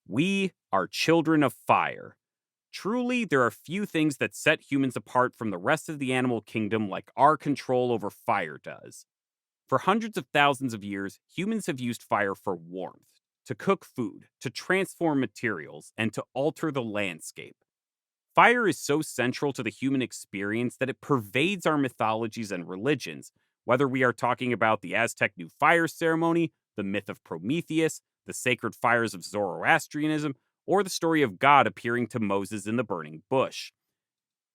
We are children of fire. Truly, there are few things that set humans apart from the rest of the animal kingdom like our control over fire does. For hundreds of thousands of years, humans have used fire for warmth, to cook food, to transform materials, and to alter the landscape. Fire is so central to the human experience that it pervades our mythologies and religions, whether we are talking about the Aztec New Fire ceremony, the myth of Prometheus, the sacred fires of Zoroastrianism, or the story of God appearing to Moses in the burning bush.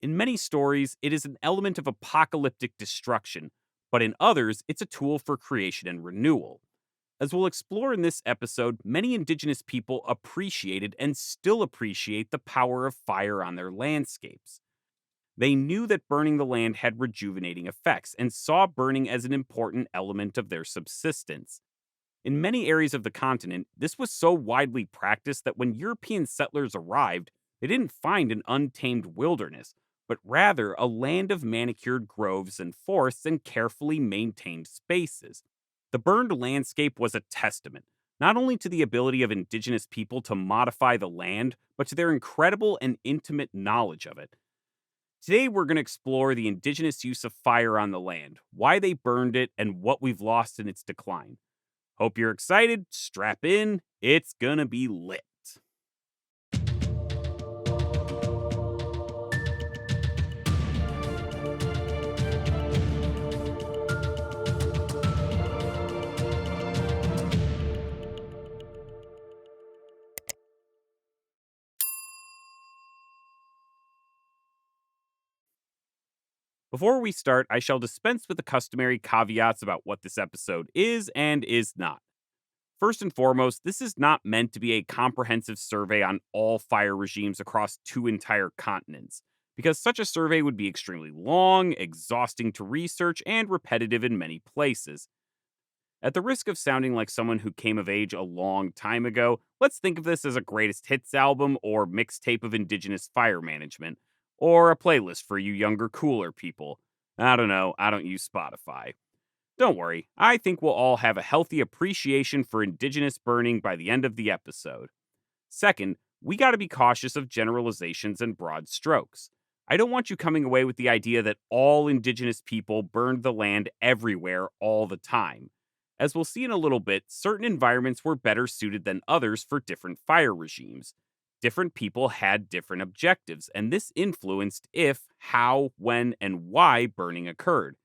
In many stories, it is an element of apocalyptic destruction, but in others, it's a tool for creation and renewal. As we'll explore in this episode, many indigenous people appreciated and still appreciate the power of fire on their landscapes. They knew that burning the land had rejuvenating effects and saw burning as an important element of their subsistence. In many areas of the continent, this was so widely practiced that when European settlers arrived, they didn't find an untamed wilderness, but rather a land of manicured groves and forests and carefully maintained spaces. The burned landscape was a testament, not only to the ability of indigenous people to modify the land, but to their incredible and intimate knowledge of it. Today, we're going to explore the indigenous use of fire on the land, why they burned it, and what we've lost in its decline. Hope you're excited. Strap in. It's gonna be lit. Before we start, I shall dispense with the customary caveats about what this episode is and is not. First and foremost, this is not meant to be a comprehensive survey on all fire regimes across two entire continents, because such a survey would be extremely long, exhausting to research, and repetitive in many places. At the risk of sounding like someone who came of age a long time ago, let's think of this as a greatest hits album or mixtape of indigenous fire management, or a playlist for you younger, cooler people. I don't know, I don't use Spotify. Don't worry, I think we'll all have a healthy appreciation for indigenous burning by the end of the episode. Second, we gotta be cautious of generalizations and broad strokes. I don't want you coming away with the idea that all indigenous people burned the land everywhere all the time. As we'll see in a little bit, certain environments were better suited than others for different fire regimes. Different people had different objectives, and this influenced if, how, when, and why burning occurred.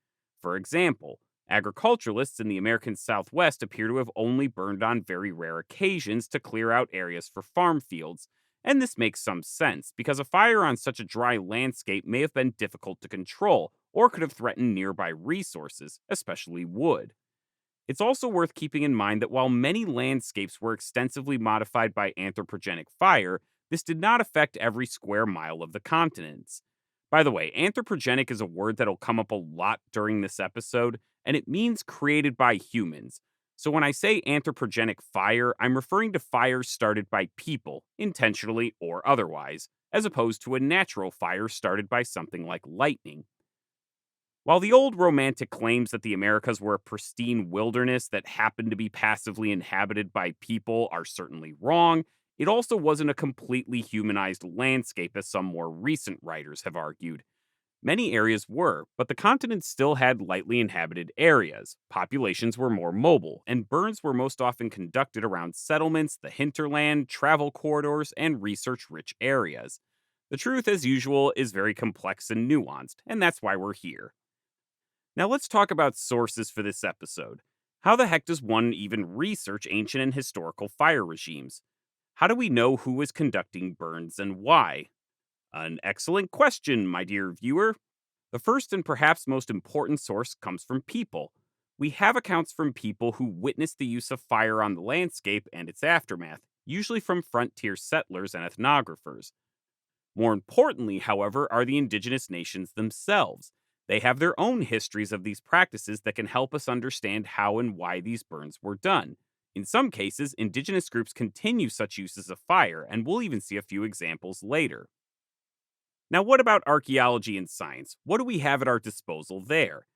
For example, agriculturalists in the American Southwest appear to have only burned on very rare occasions to clear out areas for farm fields, and this makes some sense because a fire on such a dry landscape may have been difficult to control or could have threatened nearby resources, especially wood. It's also worth keeping in mind that while many landscapes were extensively modified by anthropogenic fire, this did not affect every square mile of the continents. By the way, anthropogenic is a word that'll come up a lot during this episode, and it means created by humans. So when I say anthropogenic fire, I'm referring to fires started by people, intentionally or otherwise, as opposed to a natural fire started by something like lightning. While the old romantic claims that the Americas were a pristine wilderness that happened to be passively inhabited by people are certainly wrong, it also wasn't a completely humanized landscape, as some more recent writers have argued. Many areas were, but the continent still had lightly inhabited areas. Populations were more mobile, and burns were most often conducted around settlements, the hinterland, travel corridors, and research rich areas. The truth, as usual, is very complex and nuanced, and that's why we're here. Now let's talk about sources for this episode. How the heck does one even research ancient and historical fire regimes? How do we know who is conducting burns and why? An excellent question, my dear viewer. The first and perhaps most important source comes from people. We have accounts from people who witnessed the use of fire on the landscape and its aftermath, usually from frontier settlers and ethnographers. More importantly, however, are the indigenous nations themselves. They have their own histories of these practices that can help us understand how and why these burns were done. In some cases, indigenous groups continue such uses of fire, and we'll even see a few examples later. Now, what about archaeology and science? What do we have at our disposal there?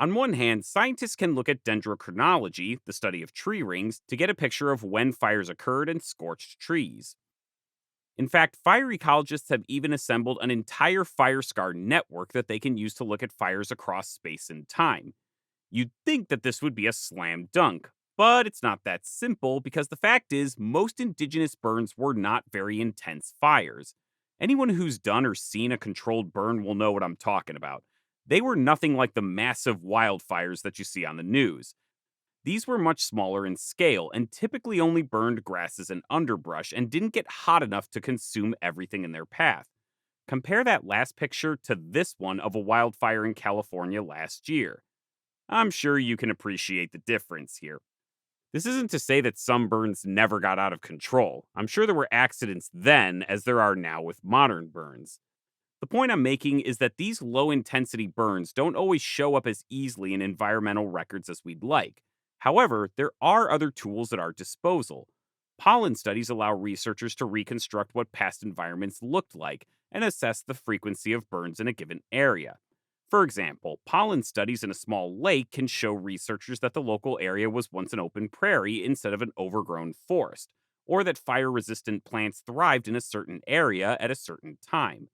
On one hand, scientists can look at dendrochronology, the study of tree rings, to get a picture of when fires occurred and scorched trees. In fact, fire ecologists have even assembled an entire fire scar network that they can use to look at fires across space and time. You'd think that this would be a slam dunk, but it's not that simple because the fact is, most indigenous burns were not very intense fires. Anyone who's done or seen a controlled burn will know what I'm talking about. They were nothing like the massive wildfires that you see on the news. These were much smaller in scale and typically only burned grasses and underbrush and didn't get hot enough to consume everything in their path. Compare that last picture to this one of a wildfire in California last year. I'm sure you can appreciate the difference here. This isn't to say that some burns never got out of control. I'm sure there were accidents then, as there are now with modern burns. The point I'm making is that these low intensity burns don't always show up as easily in environmental records as we'd like. However, there are other tools at our disposal. Pollen studies allow researchers to reconstruct what past environments looked like and assess the frequency of burns in a given area. For example, pollen studies in a small lake can show researchers that the local area was once an open prairie instead of an overgrown forest, or that fire resistant plants thrived in a certain area at a certain time.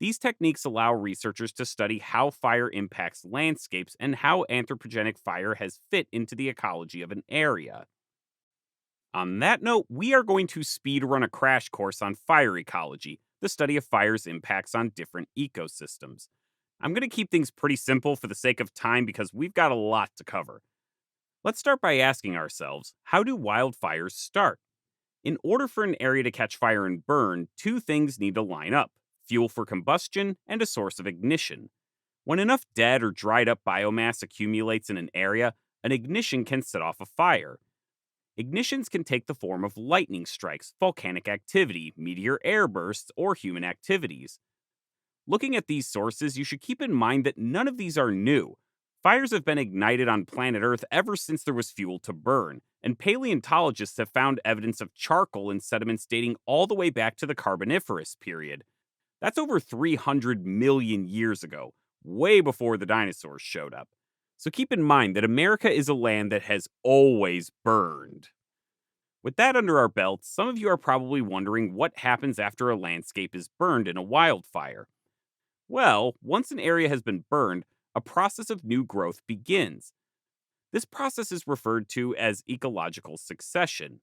These techniques allow researchers to study how fire impacts landscapes and how anthropogenic fire has fit into the ecology of an area. On that note, we are going to speed run a crash course on fire ecology, the study of fire's impacts on different ecosystems. I'm going to keep things pretty simple for the sake of time because we've got a lot to cover. Let's start by asking ourselves, how do wildfires start? In order for an area to catch fire and burn, two things need to line up: fuel for combustion and a source of ignition. When enough dead or dried up biomass accumulates in an area, an ignition can set off a fire. Ignitions can take the form of lightning strikes, volcanic activity, meteor airbursts, or human activities. Looking at these sources, you should keep in mind that none of these are new. Fires have been ignited on planet Earth ever since there was fuel to burn, and paleontologists have found evidence of charcoal in sediments dating all the way back to the Carboniferous period. That's over 300 million years ago, way before the dinosaurs showed up. So keep in mind that America is a land that has always burned. With that under our belts, some of you are probably wondering what happens after a landscape is burned in a wildfire. Well, once an area has been burned, a process of new growth begins. This process is referred to as ecological succession.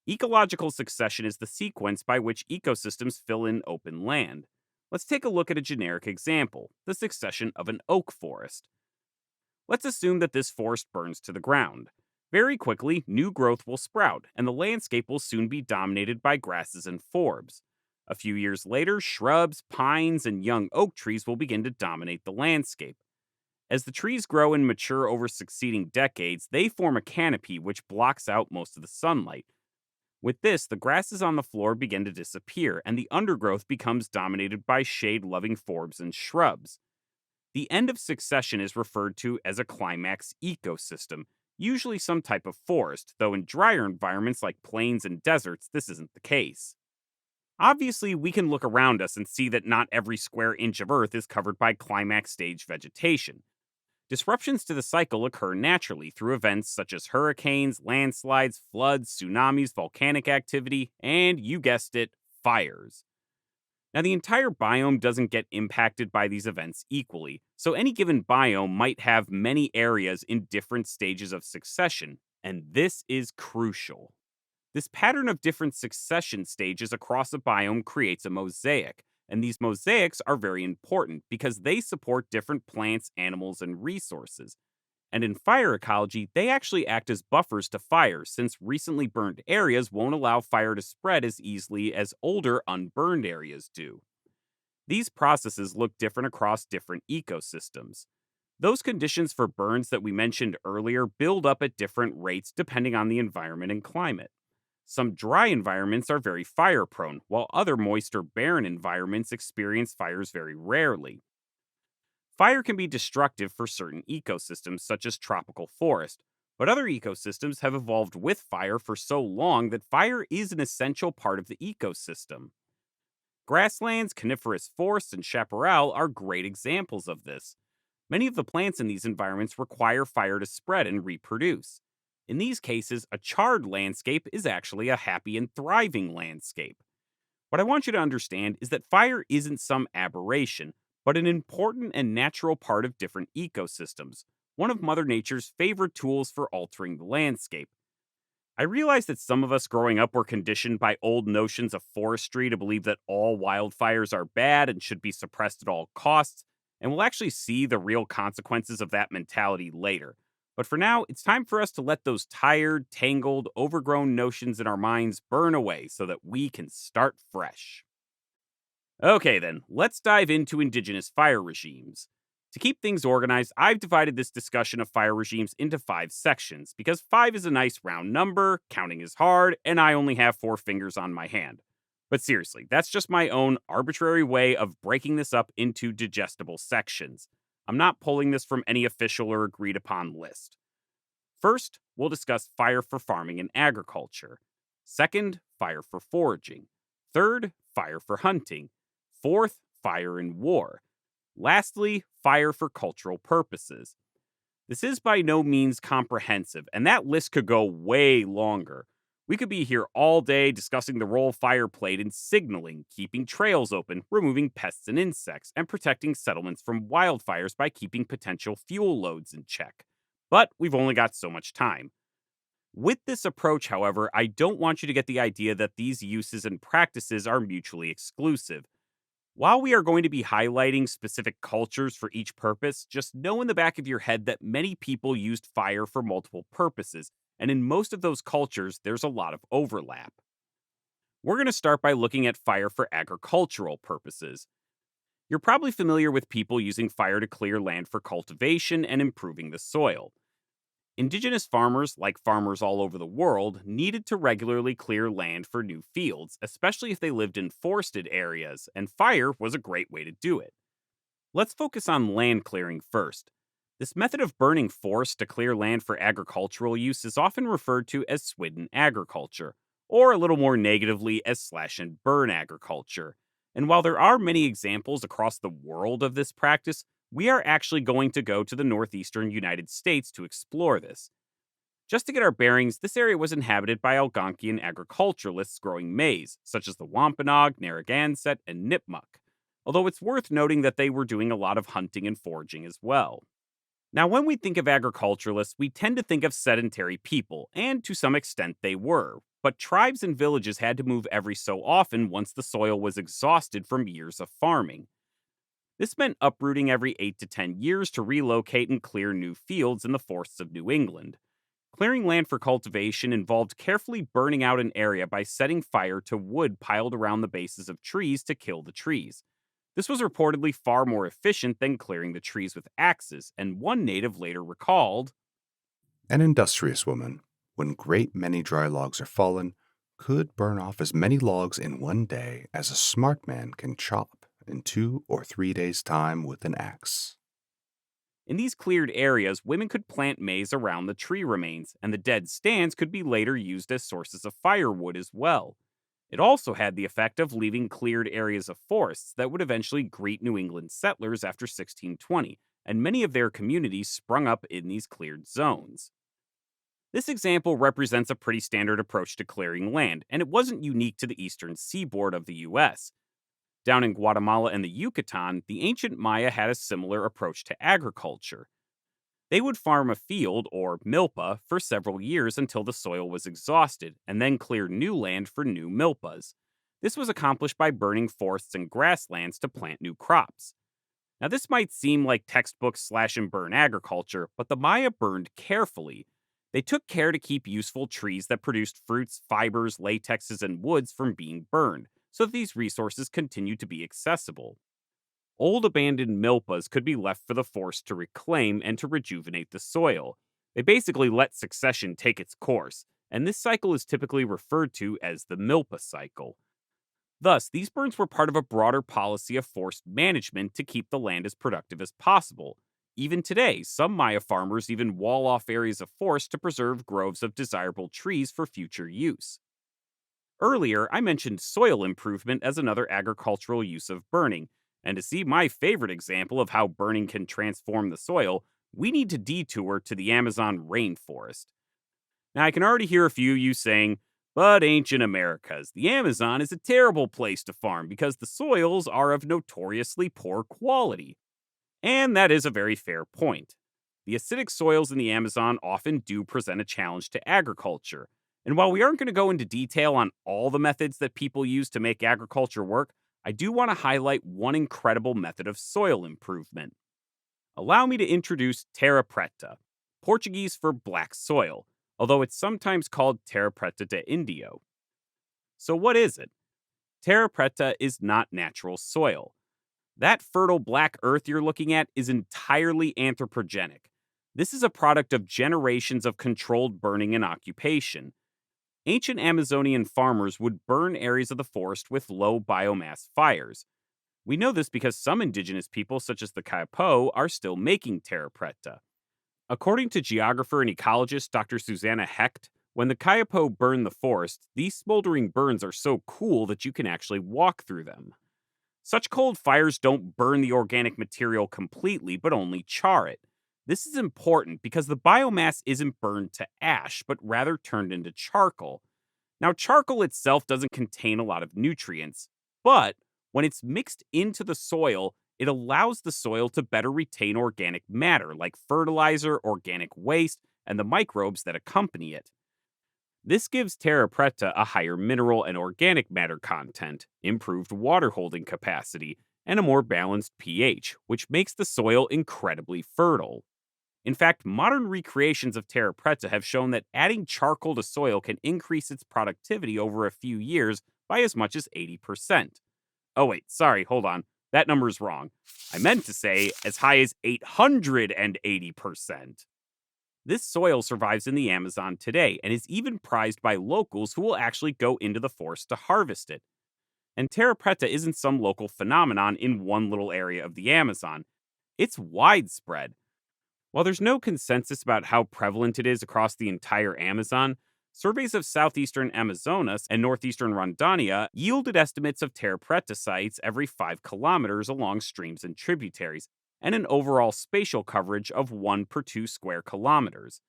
Ecological succession is the sequence by which ecosystems fill in open land. Let's take a look at a generic example: the succession of an oak forest. Let's assume that this forest burns to the ground. Very quickly, new growth will sprout, and the landscape will soon be dominated by grasses and forbs. A few years later, shrubs, pines, and young oak trees will begin to dominate the landscape. As the trees grow and mature over succeeding decades, they form a canopy which blocks out most of the sunlight. With this, the grasses on the floor begin to disappear, and the undergrowth becomes dominated by shade loving forbs and shrubs. The end of succession is referred to as a climax ecosystem, usually some type of forest, though in drier environments like plains and deserts, this isn't the case. Obviously, we can look around us and see that not every square inch of Earth is covered by climax stage vegetation. Disruptions to the cycle occur naturally through events such as hurricanes, landslides, floods, tsunamis, volcanic activity, and, you guessed it, fires. Now, the entire biome doesn't get impacted by these events equally, so any given biome might have many areas in different stages of succession, and this is crucial. This pattern of different succession stages across a biome creates a mosaic, and these mosaics are very important because they support different plants, animals, and resources. And in fire ecology, they actually act as buffers to fire, since recently burned areas won't allow fire to spread as easily as older, unburned areas do. These processes look different across different ecosystems. Those conditions for burns that we mentioned earlier build up at different rates depending on the environment and climate. Some dry environments are very fire prone, while other moist or barren environments experience fires very rarely. Fire can be destructive for certain ecosystems, such as tropical forest, but other ecosystems have evolved with fire for so long that fire is an essential part of the ecosystem. Grasslands, coniferous forests, and chaparral are great examples of this. Many of the plants in these environments require fire to spread and reproduce. In these cases, a charred landscape is actually a happy and thriving landscape. What I want you to understand is that fire isn't some aberration, but an important and natural part of different ecosystems, one of Mother Nature's favorite tools for altering the landscape. I realize that some of us growing up were conditioned by old notions of forestry to believe that all wildfires are bad and should be suppressed at all costs, and we'll actually see the real consequences of that mentality later. But for now, it's time for us to let those tired, tangled, overgrown notions in our minds burn away so that we can start fresh. Okay, then, let's dive into indigenous fire regimes. To keep things organized, I've divided this discussion of fire regimes into 5 sections because 5 is a nice round number, counting is hard, and I only have 4 fingers on my hand. But seriously, that's just my own arbitrary way of breaking this up into digestible sections. I'm not pulling this from any official or agreed upon list. First, we'll discuss fire for farming and agriculture. Second, fire for foraging. Third, fire for hunting. Fourth, fire in war. Lastly, fire for cultural purposes. This is by no means comprehensive, and that list could go way longer. We could be here all day discussing the role fire played in signaling, keeping trails open, removing pests and insects, and protecting settlements from wildfires by keeping potential fuel loads in check. But we've only got so much time. With this approach, however, I don't want you to get the idea that these uses and practices are mutually exclusive. While we are going to be highlighting specific cultures for each purpose, just know in the back of your head that many people used fire for multiple purposes, and in most of those cultures, there's a lot of overlap. We're going to start by looking at fire for agricultural purposes. You're probably familiar with people using fire to clear land for cultivation and improving the soil. Indigenous farmers, like farmers all over the world, needed to regularly clear land for new fields, especially if they lived in forested areas, and fire was a great way to do it. Let's focus on land clearing first. This method of burning forest to clear land for agricultural use is often referred to as swidden agriculture, or a little more negatively as slash and burn agriculture. And while there are many examples across the world of this practice, we are actually going to go to the northeastern United States to explore this. Just to get our bearings, this area was inhabited by Algonquian agriculturalists growing maize, such as the Wampanoag, Narragansett, and Nipmuc, although it's worth noting that they were doing a lot of hunting and foraging as well. Now, when we think of agriculturalists, we tend to think of sedentary people, and to some extent they were, but tribes and villages had to move every so often once the soil was exhausted from years of farming. This meant uprooting every 8 to 10 years to relocate and clear new fields in the forests of New England. Clearing land for cultivation involved carefully burning out an area by setting fire to wood piled around the bases of trees to kill the trees. This was reportedly far more efficient than clearing the trees with axes, and one native later recalled, An industrious woman, when great many dry logs are fallen, could burn off as many logs in one day as a smart man can chop in 2 or 3 days' time with an axe. in these cleared areas, women could plant maize around the tree remains, and the dead stands could be later used as sources of firewood as well. It also had the effect of leaving cleared areas of forests that would eventually greet New England settlers after 1620, and many of their communities sprung up in these cleared zones. This example represents a pretty standard approach to clearing land, and it wasn't unique to the eastern seaboard of the US. Down in Guatemala and the Yucatan, the ancient Maya had a similar approach to agriculture. They would farm a field, or milpa, for several years until the soil was exhausted, and then clear new land for new milpas. This was accomplished by burning forests and grasslands to plant new crops. Now, this might seem like textbook slash and burn agriculture, but the Maya burned carefully. They took care to keep useful trees that produced fruits, fibers, latexes, and woods from being burned, so that these resources continued to be accessible. Old abandoned milpas could be left for the forest to reclaim and to rejuvenate the soil. They basically let succession take its course, and this cycle is typically referred to as the milpa cycle. Thus, these burns were part of a broader policy of forest management to keep the land as productive as possible. Even today, some Maya farmers even wall off areas of forest to preserve groves of desirable trees for future use. Earlier, I mentioned soil improvement as another agricultural use of burning, And to see my favorite example of how burning can transform the soil, we need to detour to the Amazon rainforest. Now, I can already hear a few of you saying, but ancient Americas, the Amazon is a terrible place to farm because the soils are of notoriously poor quality. And that is a very fair point. The acidic soils in the Amazon often do present a challenge to agriculture. And while we aren't going to go into detail on all the methods that people use to make agriculture work, I do want to highlight one incredible method of soil improvement. Allow me to introduce terra preta, Portuguese for black soil, although it's sometimes called terra preta de Indio. So, what is it? Terra preta is not natural soil. That fertile black earth you're looking at is entirely anthropogenic. This is a product of generations of controlled burning and occupation. Ancient Amazonian farmers would burn areas of the forest with low biomass fires. We know this because some indigenous people, such as the Kaipo, are still making terra preta. According to geographer and ecologist Dr. Susanna Hecht, when the Kaipo burn the forest, these smoldering burns are so cool that you can actually walk through them. Such cold fires don't burn the organic material completely, but only char it. This is important because the biomass isn't burned to ash, but rather turned into charcoal. Now, charcoal itself doesn't contain a lot of nutrients, but when it's mixed into the soil, it allows the soil to better retain organic matter like fertilizer, organic waste, and the microbes that accompany it. This gives terra preta a higher mineral and organic matter content, improved water holding capacity, and a more balanced pH, which makes the soil incredibly fertile. In fact, modern recreations of terra preta have shown that adding charcoal to soil can increase its productivity over a few years by as much as 80%. Oh, wait, sorry, hold on. That number's wrong. I meant to say as high as 880%. This soil survives in the Amazon today and is even prized by locals who will actually go into the forest to harvest it. And terra preta isn't some local phenomenon in one little area of the Amazon. It's widespread. While there's no consensus about how prevalent it is across the entire Amazon, surveys of southeastern Amazonas and northeastern Rondônia yielded estimates of terra preta sites every 5 kilometers along streams and tributaries, and an overall spatial coverage of 1 per 2 square kilometers.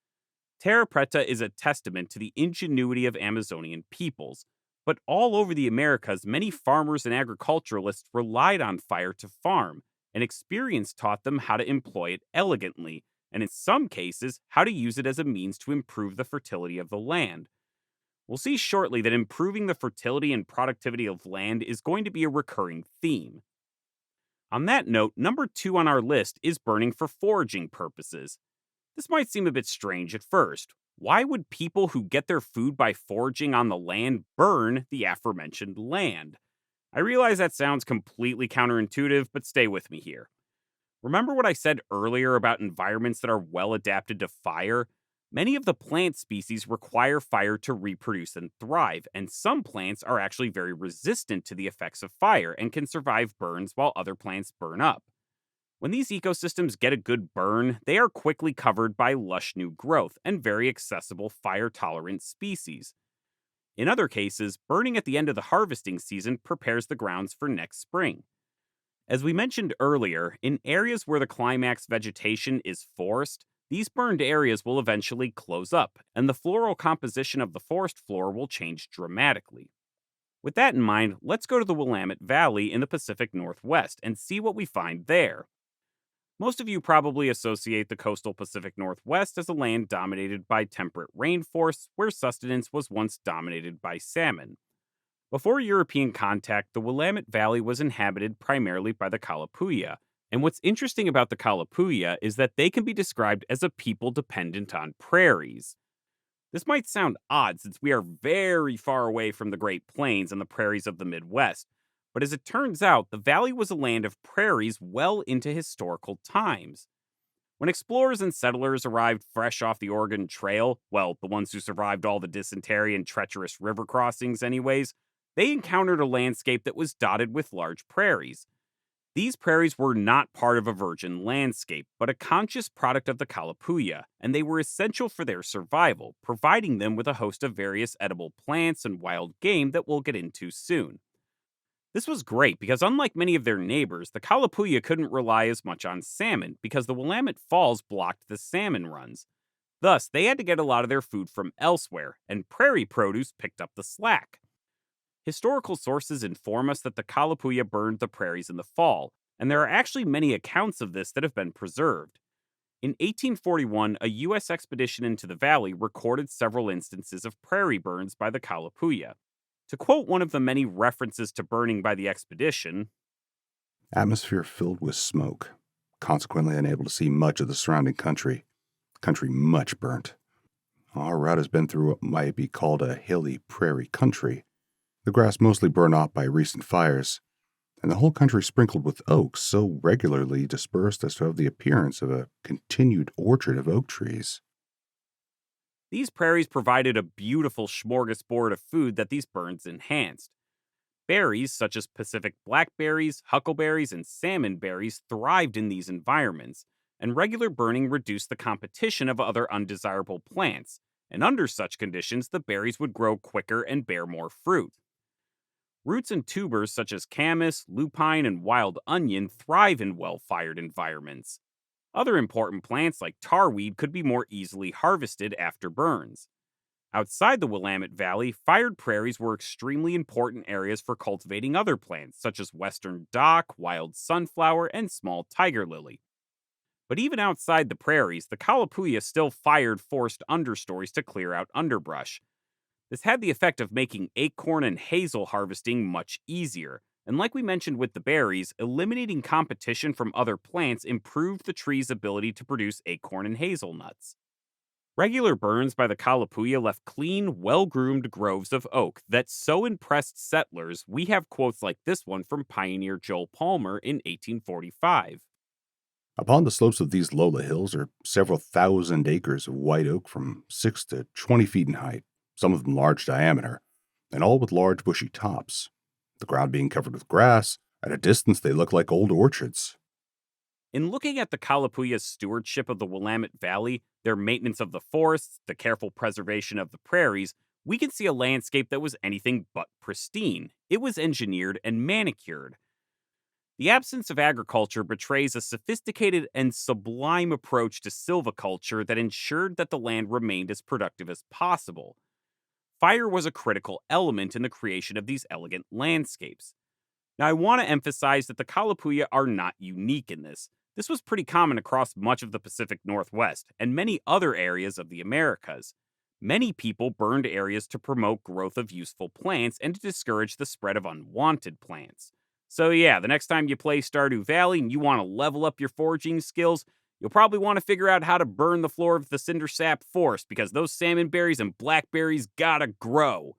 Terra preta is a testament to the ingenuity of Amazonian peoples, but all over the Americas, many farmers and agriculturalists relied on fire to farm, and experience taught them how to employ it elegantly, and in some cases, how to use it as a means to improve the fertility of the land. We'll see shortly that improving the fertility and productivity of land is going to be a recurring theme. On that note, number 2 on our list is burning for foraging purposes. This might seem a bit strange at first. Why would people who get their food by foraging on the land burn the aforementioned land? I realize that sounds completely counterintuitive, but stay with me here. Remember what I said earlier about environments that are well adapted to fire? Many of the plant species require fire to reproduce and thrive, and some plants are actually very resistant to the effects of fire and can survive burns while other plants burn up. When these ecosystems get a good burn, they are quickly covered by lush new growth and very accessible fire tolerant species. In other cases, burning at the end of the harvesting season prepares the grounds for next spring. As we mentioned earlier, in areas where the climax vegetation is forest, these burned areas will eventually close up, and the floral composition of the forest floor will change dramatically. With that in mind, let's go to the Willamette Valley in the Pacific Northwest and see what we find there. Most of you probably associate the coastal Pacific Northwest as a land dominated by temperate rainforests where sustenance was once dominated by salmon. Before European contact, the Willamette Valley was inhabited primarily by the Kalapuya. And what's interesting about the Kalapuya is that they can be described as a people dependent on prairies. This might sound odd since we are very far away from the Great Plains and the prairies of the Midwest, but as it turns out, the valley was a land of prairies well into historical times. When explorers and settlers arrived fresh off the Oregon Trail, well, the ones who survived all the dysentery and treacherous river crossings, anyways, they encountered a landscape that was dotted with large prairies. These prairies were not part of a virgin landscape, but a conscious product of the Kalapuya, and they were essential for their survival, providing them with a host of various edible plants and wild game that we'll get into soon. This was great because, unlike many of their neighbors, the Kalapuya couldn't rely as much on salmon because the Willamette Falls blocked the salmon runs. Thus, they had to get a lot of their food from elsewhere, and prairie produce picked up the slack. Historical sources inform us that the Kalapuya burned the prairies in the fall, and there are actually many accounts of this that have been preserved. In 1841, a U.S. expedition into the valley recorded several instances of prairie burns by the Kalapuya. To quote one of the many references to burning by the expedition, Atmosphere filled with smoke, consequently unable to see much of the surrounding country much burnt. Our route has been through what might be called a hilly prairie country, the grass mostly burned off by recent fires, and the whole country sprinkled with oaks so regularly dispersed as to have the appearance of a continued orchard of oak trees. these prairies provided a beautiful smorgasbord of food that these burns enhanced. Berries such as Pacific blackberries, huckleberries, and salmon berries thrived in these environments, and regular burning reduced the competition of other undesirable plants, and under such conditions, the berries would grow quicker and bear more fruit. Roots and tubers such as camas, lupine, and wild onion thrive in well fired environments. Other important plants like tarweed could be more easily harvested after burns. Outside the Willamette Valley, fired prairies were extremely important areas for cultivating other plants, such as western dock, wild sunflower, and small tiger lily. But even outside the prairies, the Kalapuya still fired forest understories to clear out underbrush. This had the effect of making acorn and hazel harvesting much easier. And like we mentioned with the berries, eliminating competition from other plants improved the tree's ability to produce acorn and hazelnuts. Regular burns by the Kalapuya left clean, well groomed groves of oak that so impressed settlers, we have quotes like this one from pioneer Joel Palmer in 1845. Upon the slopes of these Lola hills are several thousand acres of white oak from 6 to 20 feet in height, some of them large diameter, and all with large bushy tops. The ground being covered with grass, at a distance they look like old orchards. In looking at the Kalapuya's stewardship of the Willamette Valley, their maintenance of the forests, the careful preservation of the prairies, we can see a landscape that was anything but pristine. It was engineered and manicured. The absence of agriculture betrays a sophisticated and sublime approach to silviculture that ensured that the land remained as productive as possible. Fire was a critical element in the creation of these elegant landscapes. Now, I want to emphasize that the Kalapuya are not unique in this. This was pretty common across much of the Pacific Northwest and many other areas of the Americas. Many people burned areas to promote growth of useful plants and to discourage the spread of unwanted plants. So, yeah, the next time you play Stardew Valley and you want to level up your foraging skills, you'll probably want to figure out how to burn the floor of the cindersap forest because those salmon berries and blackberries gotta grow.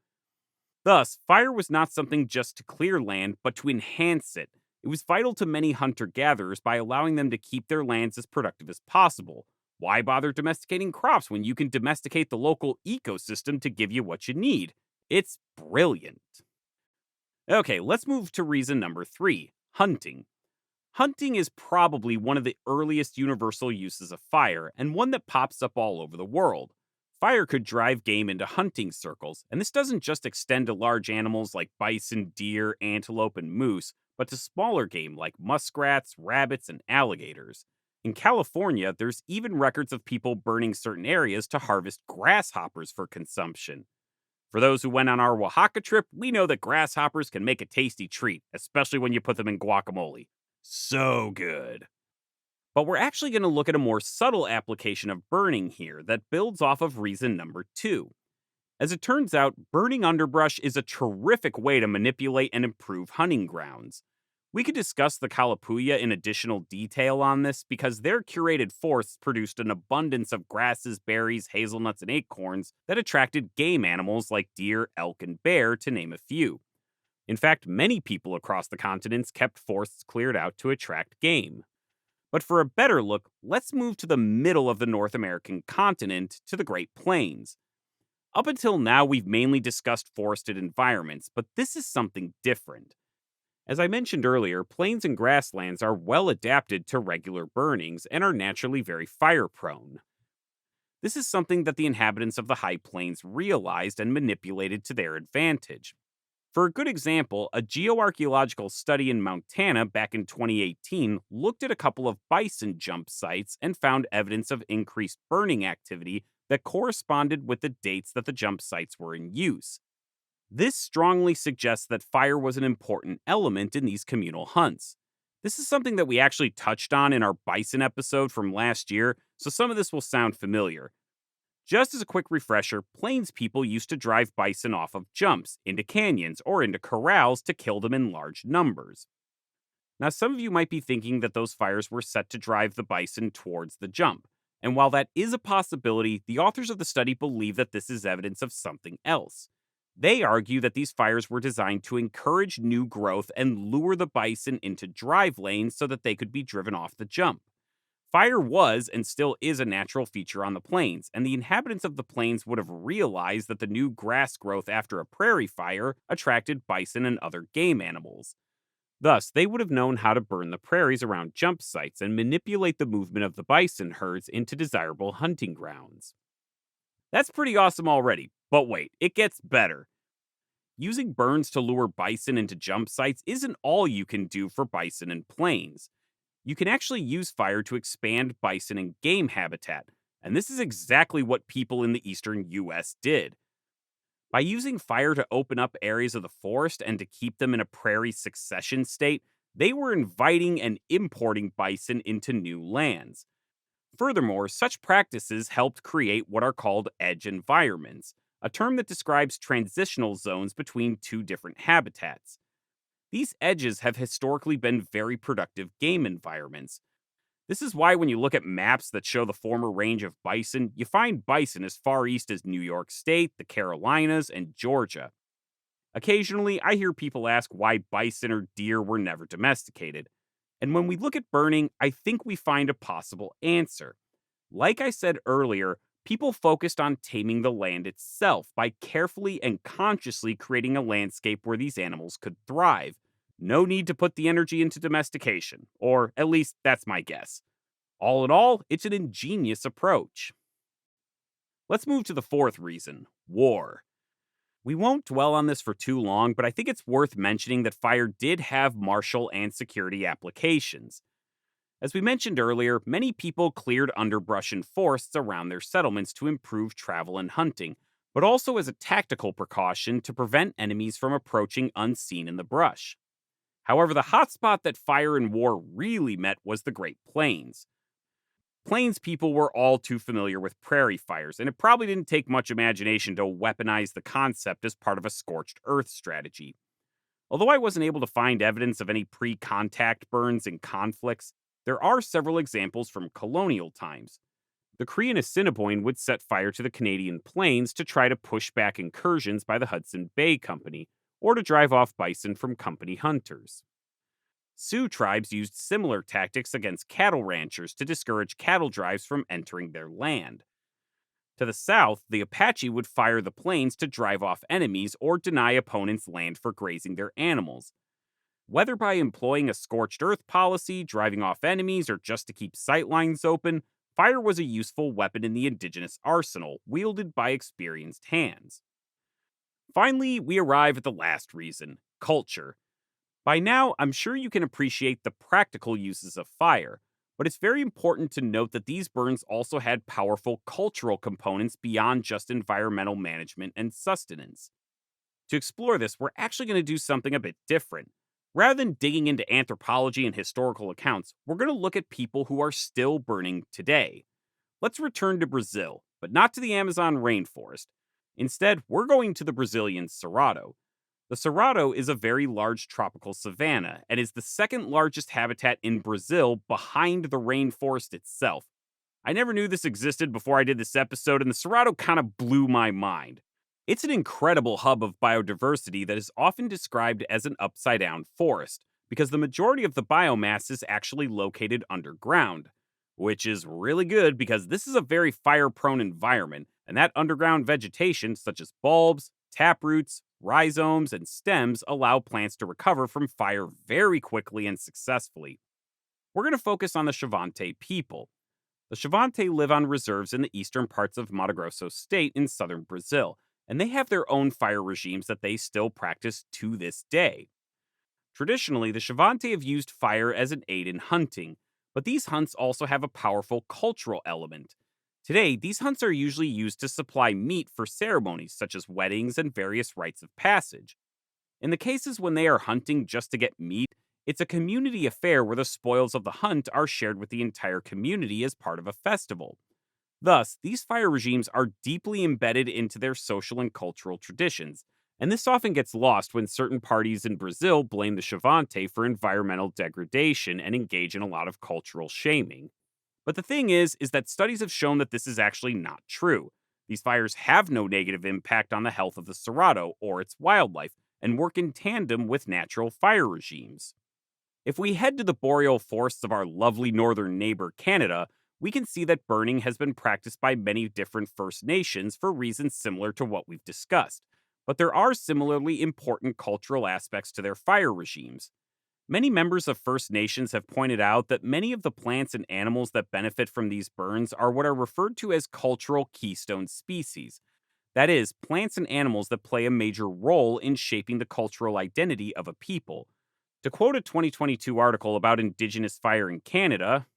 Thus, fire was not something just to clear land, but to enhance it. It was vital to many hunter gatherers by allowing them to keep their lands as productive as possible. Why bother domesticating crops when you can domesticate the local ecosystem to give you what you need? It's brilliant. Okay, let's move to reason number 3, hunting. Hunting is probably one of the earliest universal uses of fire, and one that pops up all over the world. Fire could drive game into hunting circles, and this doesn't just extend to large animals like bison, deer, antelope, and moose, but to smaller game like muskrats, rabbits, and alligators. In California, there's even records of people burning certain areas to harvest grasshoppers for consumption. For those who went on our Oaxaca trip, we know that grasshoppers can make a tasty treat, especially when you put them in guacamole. So good. But we're actually going to look at a more subtle application of burning here that builds off of reason number 2. As it turns out, burning underbrush is a terrific way to manipulate and improve hunting grounds. We could discuss the Kalapuya in additional detail on this because their curated forests produced an abundance of grasses, berries, hazelnuts, and acorns that attracted game animals like deer, elk, and bear, to name a few. In fact, many people across the continents kept forests cleared out to attract game. But for a better look, let's move to the middle of the North American continent, to the Great Plains. Up until now, we've mainly discussed forested environments, but this is something different. As I mentioned earlier, plains and grasslands are well adapted to regular burnings and are naturally very fire prone. This is something that the inhabitants of the High Plains realized and manipulated to their advantage. For a good example, a geoarchaeological study in Montana back in 2018 looked at a couple of bison jump sites and found evidence of increased burning activity that corresponded with the dates that the jump sites were in use. This strongly suggests that fire was an important element in these communal hunts. This is something that we actually touched on in our bison episode from last year, so some of this will sound familiar. Just as a quick refresher, plains people used to drive bison off of jumps, into canyons, or into corrals to kill them in large numbers. Now, some of you might be thinking that those fires were set to drive the bison towards the jump. And while that is a possibility, the authors of the study believe that this is evidence of something else. They argue that these fires were designed to encourage new growth and lure the bison into drive lanes so that they could be driven off the jump. Fire was and still is a natural feature on the plains, and the inhabitants of the plains would have realized that the new grass growth after a prairie fire attracted bison and other game animals. Thus, they would have known how to burn the prairies around jump sites and manipulate the movement of the bison herds into desirable hunting grounds. That's pretty awesome already, but wait, it gets better. Using burns to lure bison into jump sites isn't all you can do for bison and plains. You can actually use fire to expand bison and game habitat, and this is exactly what people in the eastern US did. By using fire to open up areas of the forest and to keep them in a prairie succession state, they were inviting and importing bison into new lands. Furthermore, such practices helped create what are called edge environments, a term that describes transitional zones between two different habitats. These edges have historically been very productive game environments. This is why when you look at maps that show the former range of bison, you find bison as far east as New York State, the Carolinas, and Georgia. Occasionally, I hear people ask why bison or deer were never domesticated. And when we look at burning, I think we find a possible answer. Like I said earlier, people focused on taming the land itself by carefully and consciously creating a landscape where these animals could thrive. No need to put the energy into domestication, or at least that's my guess. All in all, it's an ingenious approach. Let's move to the fourth reason: war. We won't dwell on this for too long, but I think it's worth mentioning that fire did have martial and security applications. As we mentioned earlier, many people cleared underbrush and forests around their settlements to improve travel and hunting, but also as a tactical precaution to prevent enemies from approaching unseen in the brush. However, the hotspot that fire and war really met was the Great Plains. Plains people were all too familiar with prairie fires, and it probably didn't take much imagination to weaponize the concept as part of a scorched earth strategy. Although I wasn't able to find evidence of any pre contact burns in conflicts, there are several examples from colonial times. The Cree and Assiniboine would set fire to the Canadian plains to try to push back incursions by the Hudson Bay Company, or to drive off bison from company hunters. Sioux tribes used similar tactics against cattle ranchers to discourage cattle drives from entering their land. To the south, the Apache would fire the plains to drive off enemies or deny opponents land for grazing their animals. Whether by employing a scorched earth policy, driving off enemies, or just to keep sightlines open, fire was a useful weapon in the indigenous arsenal, wielded by experienced hands. Finally, we arrive at the last reason: culture. By now, I'm sure you can appreciate the practical uses of fire, but it's very important to note that these burns also had powerful cultural components beyond just environmental management and sustenance. To explore this, we're actually going to do something a bit different. Rather than digging into anthropology and historical accounts, we're going to look at people who are still burning today. Let's return to Brazil, but not to the Amazon rainforest. Instead, we're going to the Brazilian Cerrado. The Cerrado is a very large tropical savanna and is the second largest habitat in Brazil behind the rainforest itself. I never knew this existed before I did this episode, and the Cerrado kind of blew my mind. It's an incredible hub of biodiversity that is often described as an upside down forest, because the majority of the biomass is actually located underground. Which is really good because this is a very fire prone environment, and that underground vegetation, such as bulbs, taproots, rhizomes, and stems, allow plants to recover from fire very quickly and successfully. We're going to focus on the Chavante people. The Chavante live on reserves in the eastern parts of Mato Grosso state in southern Brazil, and they have their own fire regimes that they still practice to this day. Traditionally, the Shavante have used fire as an aid in hunting, but these hunts also have a powerful cultural element. Today, these hunts are usually used to supply meat for ceremonies such as weddings and various rites of passage. In the cases when they are hunting just to get meat, it's a community affair where the spoils of the hunt are shared with the entire community as part of a festival. Thus, these fire regimes are deeply embedded into their social and cultural traditions, and this often gets lost when certain parties in Brazil blame the Shavante for environmental degradation and engage in a lot of cultural shaming. But the thing is that studies have shown that this is actually not true. These fires have no negative impact on the health of the Cerrado or its wildlife and work in tandem with natural fire regimes. If we head to the boreal forests of our lovely northern neighbor, Canada, we can see that burning has been practiced by many different First Nations for reasons similar to what we've discussed. But there are similarly important cultural aspects to their fire regimes. Many members of First Nations have pointed out that many of the plants and animals that benefit from these burns are what are referred to as cultural keystone species. That is, plants and animals that play a major role in shaping the cultural identity of a people. To quote a 2022 article about Indigenous fire in Canada,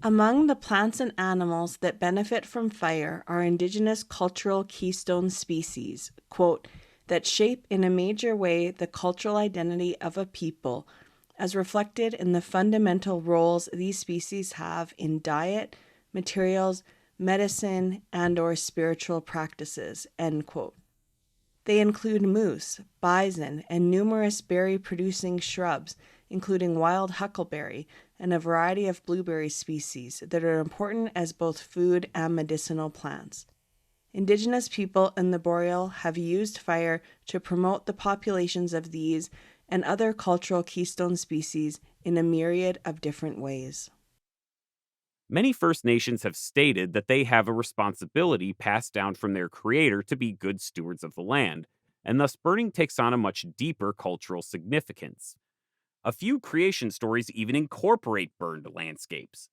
among the plants and animals that benefit from fire are indigenous cultural keystone species, quote, that shape in a major way the cultural identity of a people, as reflected in the fundamental roles these species have in diet, materials, medicine, and/or spiritual practices, end quote. They include moose, bison, and numerous berry-producing shrubs, including wild huckleberry and a variety of blueberry species that are important as both food and medicinal plants. Indigenous people in the boreal have used fire to promote the populations of these and other cultural keystone species in a myriad of different ways. many First Nations have stated that they have a responsibility passed down from their creator to be good stewards of the land, and thus burning takes on a much deeper cultural significance. A few creation stories even incorporate burned landscapes.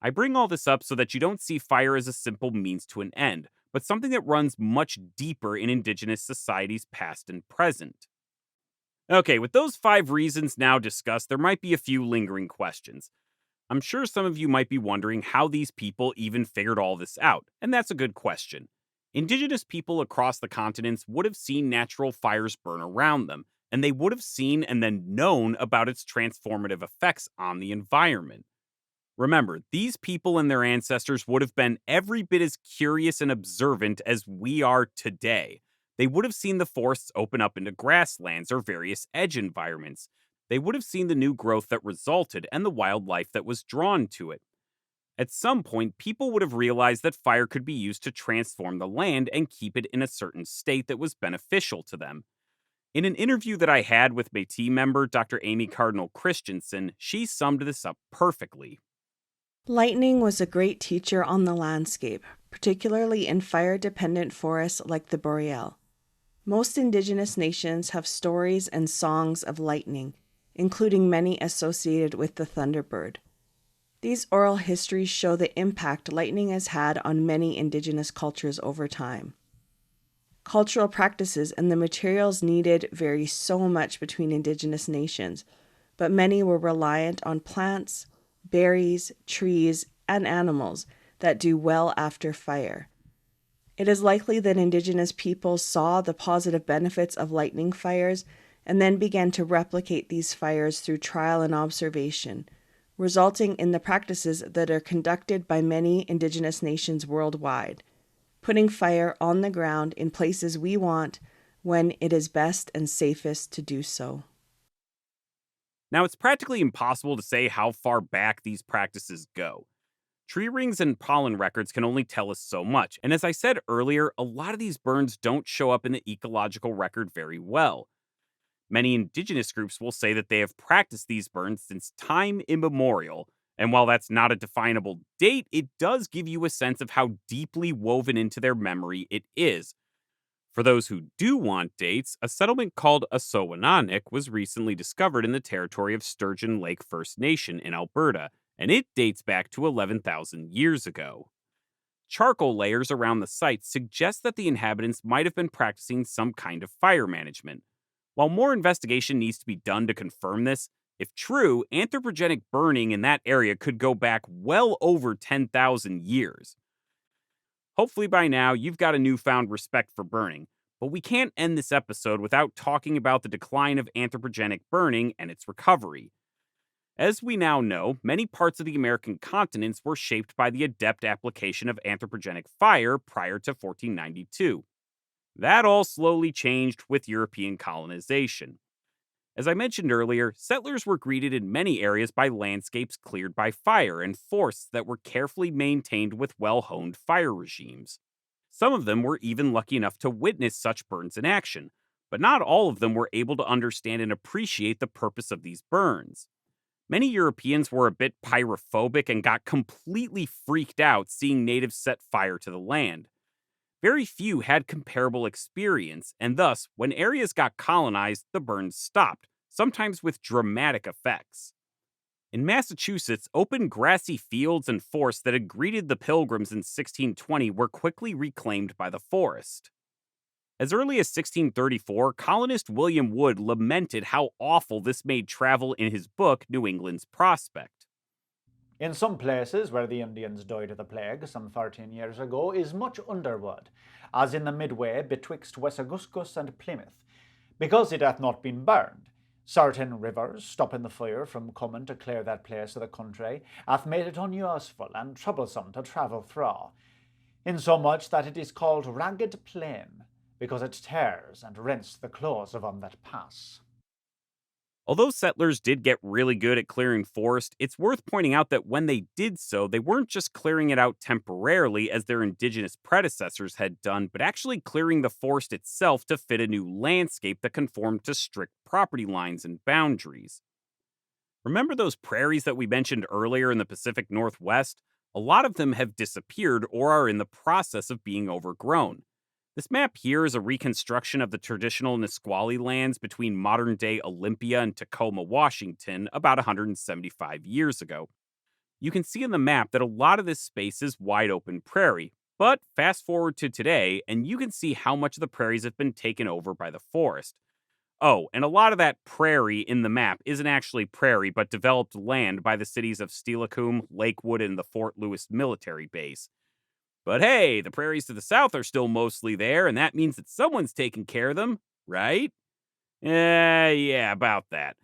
I bring all this up so that you don't see fire as a simple means to an end, but something that runs much deeper in Indigenous societies past and present. Okay, with those 5 reasons now discussed, there might be a few lingering questions. I'm sure some of you might be wondering how these people even figured all this out, and that's a good question. Indigenous people across the continents would have seen natural fires burn around them, and they would have seen and then known about its transformative effects on the environment. Remember, these people and their ancestors would have been every bit as curious and observant as we are today. They would have seen the forests open up into grasslands or various edge environments. They would have seen the new growth that resulted and the wildlife that was drawn to it. At some point, people would have realized that fire could be used to transform the land and keep it in a certain state that was beneficial to them. In an interview that I had with Métis member Dr. Amy Cardinal Christianson, she summed this up perfectly. Lightning was a great teacher on the landscape, particularly in fire-dependent forests like the boreal. Most indigenous nations have stories and songs of lightning, including many associated with the thunderbird. These oral histories show the impact lightning has had on many indigenous cultures over time. Cultural practices and the materials needed vary so much between indigenous nations, but many were reliant on plants, berries, trees, and animals that do well after fire. It is likely that indigenous peoples saw the positive benefits of lightning fires and then began to replicate these fires through trial and observation, resulting in the practices that are conducted by many indigenous nations worldwide, putting fire on the ground in places we want when it is best and safest to do so. Now, it's practically impossible to say how far back these practices go. Tree rings and pollen records can only tell us so much, and as I said earlier, a lot of these burns don't show up in the ecological record very well. Many indigenous groups will say that they have practiced these burns since time immemorial, and while that's not a definable date, it does give you a sense of how deeply woven into their memory it is. For those who do want dates, a settlement called Assowanak was recently discovered in the territory of Sturgeon Lake First Nation in Alberta, and it dates back to 11,000 years ago. charcoal layers around the site suggest that the inhabitants might have been practicing some kind of fire management. While more investigation needs to be done to confirm this, if true, anthropogenic burning in that area could go back well over 10,000 years. Hopefully by now you've got a newfound respect for burning, but we can't end this episode without talking about the decline of anthropogenic burning and its recovery. As we now know, many parts of the American continents were shaped by the adept application of anthropogenic fire prior to 1492. That all slowly changed with European colonization. As I mentioned earlier, settlers were greeted in many areas by landscapes cleared by fire and forests that were carefully maintained with well-honed fire regimes. Some of them were even lucky enough to witness such burns in action, but not all of them were able to understand and appreciate the purpose of these burns. Many Europeans were a bit pyrophobic and got completely freaked out seeing natives set fire to the land. Very few had comparable experience, and thus, when areas got colonized, the burns stopped, sometimes with dramatic effects. In Massachusetts, open grassy fields and forests that had greeted the Pilgrims in 1620 were quickly reclaimed by the forest. As early as 1634, colonist William Wood lamented how awful this made travel in his book, New England's Prospect. In some places where the Indians died of the plague some 13 years ago is much underwood, as in the midway betwixt Wessaguscus and Plymouth, because it hath not been burned. Certain rivers, stopping the fire from coming to clear that place of the country, hath made it unuseful and troublesome to travel through, insomuch that it is called Ragged Plain, because it tears and rents the clothes of them that pass. Although settlers did get really good at clearing forest, it's worth pointing out that when they did so, they weren't just clearing it out temporarily as their indigenous predecessors had done, but actually clearing the forest itself to fit a new landscape that conformed to strict property lines and boundaries. Remember those prairies that we mentioned earlier in the Pacific Northwest? A lot of them have disappeared or are in the process of being overgrown. This map here is a reconstruction of the traditional Nisqually lands between modern-day Olympia and Tacoma, Washington, about 175 years ago. You can see in the map that a lot of this space is wide-open prairie, but fast forward to today, and you can see how much of the prairies have been taken over by the forest. Oh, and a lot of that prairie in the map isn't actually prairie, but developed land by the cities of Steilacoom, Lakewood, and the Fort Lewis military base. But hey, the prairies to the south are still mostly there, and that means that someone's taking care of them, right? Yeah, about that.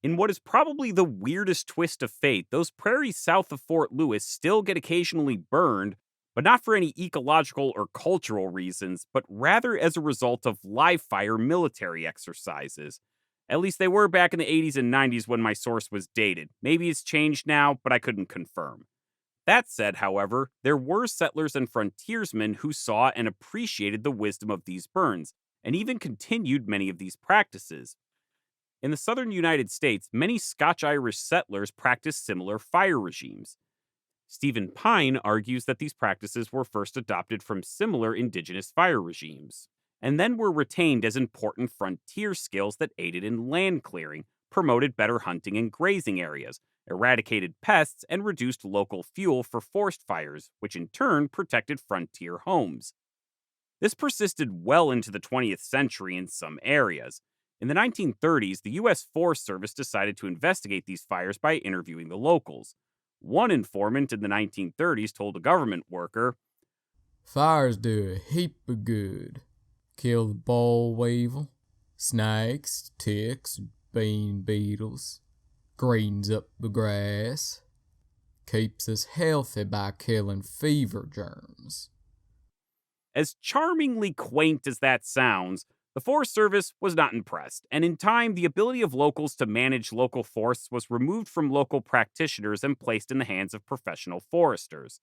In what is probably the weirdest twist of fate, those prairies south of Fort Lewis still get occasionally burned, but not for any ecological or cultural reasons, but rather as a result of live fire military exercises. At least they were back in the 80s and 90s when my source was dated. Maybe it's changed now, but I couldn't confirm. That said, however, there were settlers and frontiersmen who saw and appreciated the wisdom of these burns, and even continued many of these practices. In the southern United States, many Scotch-Irish settlers practiced similar fire regimes. Stephen Pine argues that these practices were first adopted from similar indigenous fire regimes, and then were retained as important frontier skills that aided in land clearing, promoted better hunting and grazing areas, eradicated pests, and reduced local fuel for forest fires, which in turn protected frontier homes. This persisted well into the 20th century in some areas. In the 1930s, the U.S. Forest Service decided to investigate these fires by interviewing the locals. One informant in the 1930s told a government worker, "Fires do a heap of good. Kill the boll weevil, snakes, ticks, bean beetles. Greens up the grass, keeps us healthy by killing fever germs." As charmingly quaint as that sounds, the Forest Service was not impressed, and in time, the ability of locals to manage local forests was removed from local practitioners and placed in the hands of professional foresters.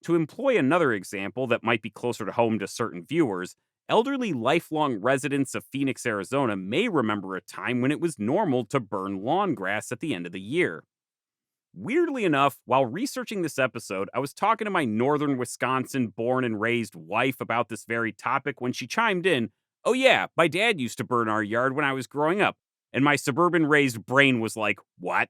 To employ another example that might be closer to home to certain viewers, elderly lifelong residents of Phoenix, Arizona may remember a time when it was normal to burn lawn grass at the end of the year. Weirdly enough, while researching this episode, I was talking to my northern Wisconsin born and raised wife about this very topic when she chimed in, "Oh yeah, my dad used to burn our yard when I was growing up," and my suburban raised brain was like, "What?"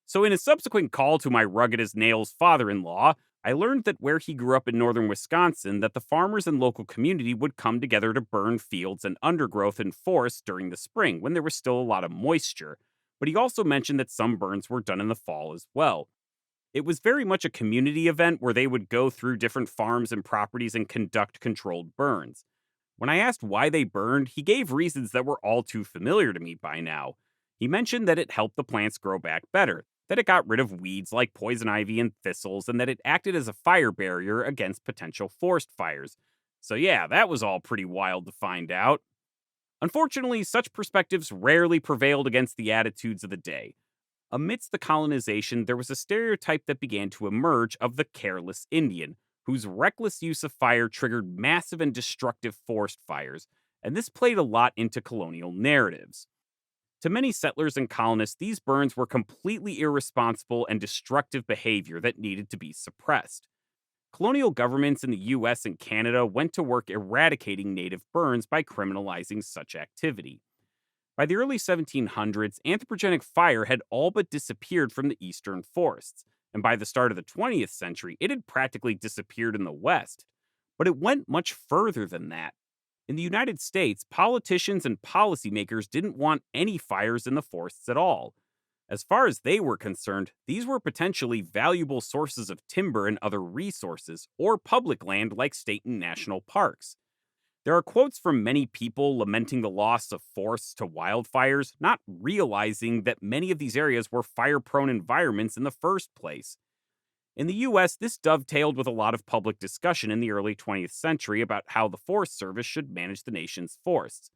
So in a subsequent call to my rugged as nails father-in-law, I learned that where he grew up in northern Wisconsin, that the farmers and local community would come together to burn fields and undergrowth and forests during the spring when there was still a lot of moisture. But he also mentioned that some burns were done in the fall as well. It was very much a community event where they would go through different farms and properties and conduct controlled burns. When I asked why they burned, he gave reasons that were all too familiar to me by now. He mentioned that it helped the plants grow back better, that it got rid of weeds like poison ivy and thistles, and that it acted as a fire barrier against potential forest fires. So, yeah, that was all pretty wild to find out. Unfortunately, such perspectives rarely prevailed against the attitudes of the day. Amidst the colonization, there was a stereotype that began to emerge of the careless Indian, whose reckless use of fire triggered massive and destructive forest fires, and this played a lot into colonial narratives. To many settlers and colonists, these burns were completely irresponsible and destructive behavior that needed to be suppressed. Colonial governments in the US and Canada went to work eradicating native burns by criminalizing such activity. By the early 1700s, anthropogenic fire had all but disappeared from the eastern forests, and by the start of the 20th century, it had practically disappeared in the West. But it went much further than that. In the United States, politicians and policymakers didn't want any fires in the forests at all. As far as they were concerned, these were potentially valuable sources of timber and other resources, or public land like state and national parks. There are quotes from many people lamenting the loss of forests to wildfires, not realizing that many of these areas were fire prone environments in the first place. In the US, this dovetailed with a lot of public discussion in the early 20th century about how the Forest Service should manage the nation's forests.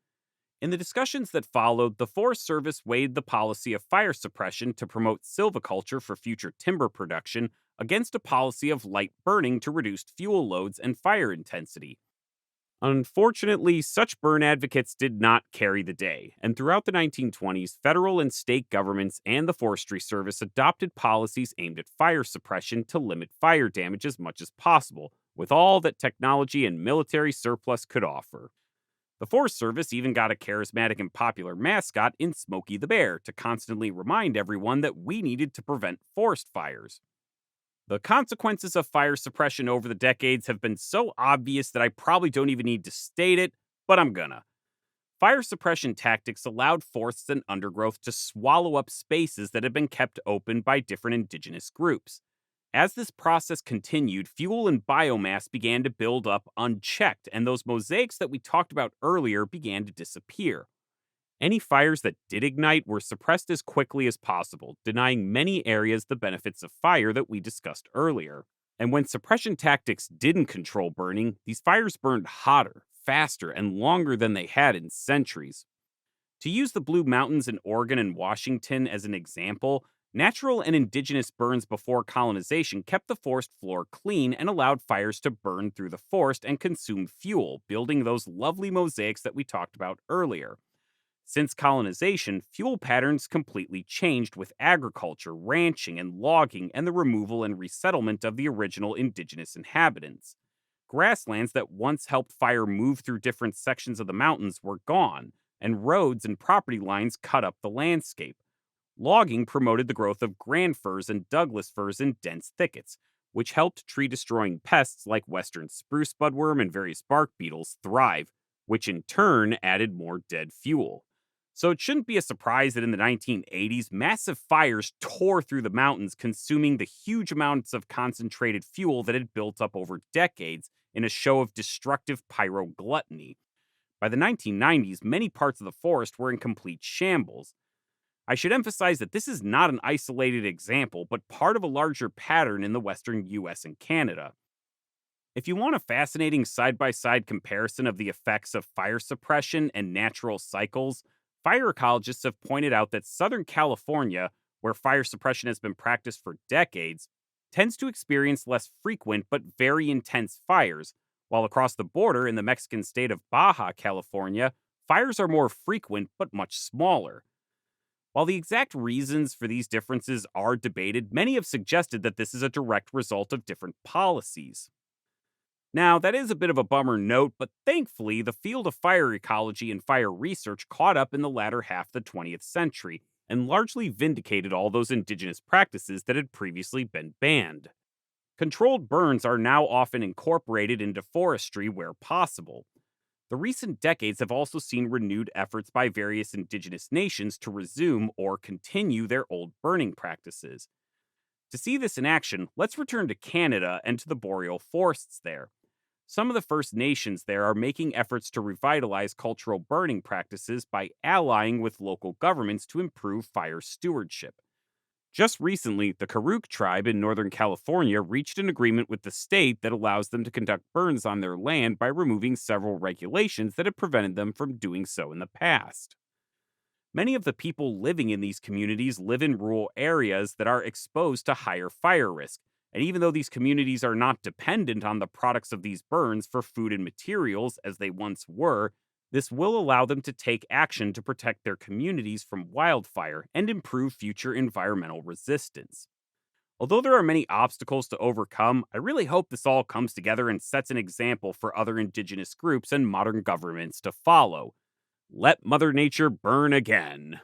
In the discussions that followed, the Forest Service weighed the policy of fire suppression to promote silviculture for future timber production against a policy of light burning to reduce fuel loads and fire intensity. Unfortunately, such burn advocates did not carry the day, and throughout the 1920s, federal and state governments and the Forestry Service adopted policies aimed at fire suppression to limit fire damage as much as possible, with all that technology and military surplus could offer. The Forest Service even got a charismatic and popular mascot in Smokey the Bear to constantly remind everyone that we needed to prevent forest fires. The consequences of fire suppression over the decades have been so obvious that I probably don't even need to state it, but I'm gonna. Fire suppression tactics allowed forests and undergrowth to swallow up spaces that had been kept open by different indigenous groups. As this process continued, fuel and biomass began to build up unchecked, and those mosaics that we talked about earlier began to disappear. Any fires that did ignite were suppressed as quickly as possible, denying many areas the benefits of fire that we discussed earlier. And when suppression tactics didn't control burning, these fires burned hotter, faster, and longer than they had in centuries. To use the Blue Mountains in Oregon and Washington as an example, natural and indigenous burns before colonization kept the forest floor clean and allowed fires to burn through the forest and consume fuel, building those lovely mosaics that we talked about earlier. Since colonization, fuel patterns completely changed with agriculture, ranching, and logging, and the removal and resettlement of the original indigenous inhabitants. Grasslands that once helped fire move through different sections of the mountains were gone, and roads and property lines cut up the landscape. Logging promoted the growth of grand firs and Douglas firs in dense thickets, which helped tree-destroying pests like western spruce budworm and various bark beetles thrive, which in turn added more dead fuel. So it shouldn't be a surprise that in the 1980s, massive fires tore through the mountains, consuming the huge amounts of concentrated fuel that had built up over decades in a show of destructive pyrogluttony. By the 1990s, many parts of the forest were in complete shambles. I should emphasize that this is not an isolated example, but part of a larger pattern in the western US and Canada. If you want a fascinating side-by-side comparison of the effects of fire suppression and natural cycles, fire ecologists have pointed out that Southern California, where fire suppression has been practiced for decades, tends to experience less frequent but very intense fires, while across the border in the Mexican state of Baja California, fires are more frequent but much smaller. While the exact reasons for these differences are debated, many have suggested that this is a direct result of different policies. Now, that is a bit of a bummer note, but thankfully, the field of fire ecology and fire research caught up in the latter half of the 20th century and largely vindicated all those indigenous practices that had previously been banned. Controlled burns are now often incorporated into forestry where possible. The recent decades have also seen renewed efforts by various indigenous nations to resume or continue their old burning practices. To see this in action, let's return to Canada and to the boreal forests there. Some of the First Nations there are making efforts to revitalize cultural burning practices by allying with local governments to improve fire stewardship. Just recently, the Karuk tribe in Northern California reached an agreement with the state that allows them to conduct burns on their land by removing several regulations that had prevented them from doing so in the past. Many of the people living in these communities live in rural areas that are exposed to higher fire risk, and even though these communities are not dependent on the products of these burns for food and materials as they once were, this will allow them to take action to protect their communities from wildfire and improve future environmental resistance. Although there are many obstacles to overcome, I really hope this all comes together and sets an example for other indigenous groups and modern governments to follow. Let Mother Nature burn again.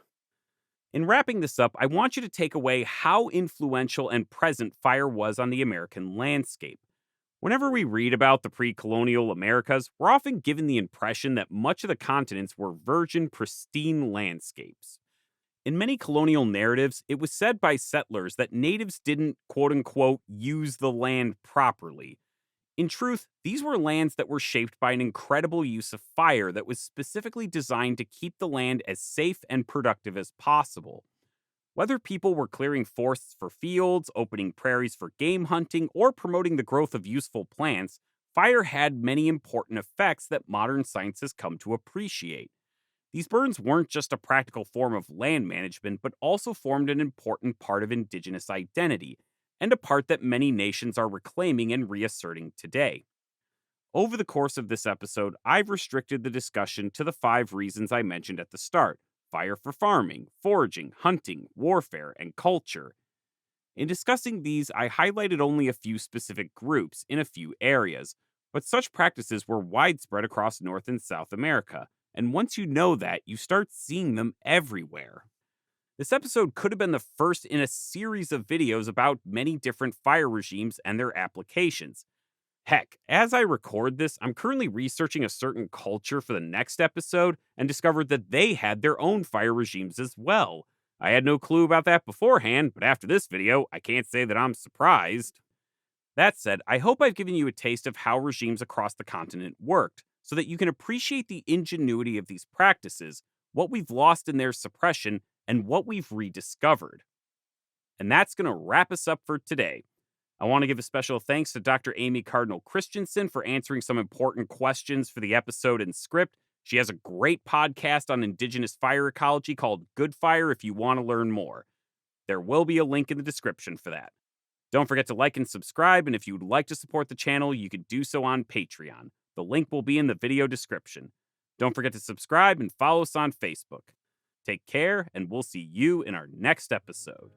In wrapping this up, I want you to take away how influential and present fire was on the American landscape. Whenever we read about the pre colonial Americas, we're often given the impression that much of the continents were virgin, pristine landscapes. In many colonial narratives, it was said by settlers that natives didn't, quote unquote, use the land properly. In truth, these were lands that were shaped by an incredible use of fire that was specifically designed to keep the land as safe and productive as possible. Whether people were clearing forests for fields, opening prairies for game hunting, or promoting the growth of useful plants, fire had many important effects that modern science has come to appreciate. These burns weren't just a practical form of land management, but also formed an important part of indigenous identity, and a part that many nations are reclaiming and reasserting today. Over the course of this episode, I've restricted the discussion to the 5 reasons I mentioned at the start: fire for farming, foraging, hunting, warfare, and culture. In discussing these, I highlighted only a few specific groups in a few areas, but such practices were widespread across North and South America, and once you know that, you start seeing them everywhere. This episode could have been the first in a series of videos about many different fire regimes and their applications. Heck, as I record this, I'm currently researching a certain culture for the next episode and discovered that they had their own fire regimes as well. I had no clue about that beforehand, but after this video, I can't say that I'm surprised. That said, I hope I've given you a taste of how regimes across the continent worked, so that you can appreciate the ingenuity of these practices, what we've lost in their suppression, and what we've rediscovered. And that's going to wrap us up for today. I want to give a special thanks to Dr. Amy Cardinal Christianson for answering some important questions for the episode and script. She has a great podcast on Indigenous fire ecology called Good Fire if you want to learn more. There will be a link in the description for that. Don't forget to like and subscribe, and if you would like to support the channel, you can do so on Patreon. The link will be in the video description. Don't forget to subscribe and follow us on Facebook. Take care, and we'll see you in our next episode.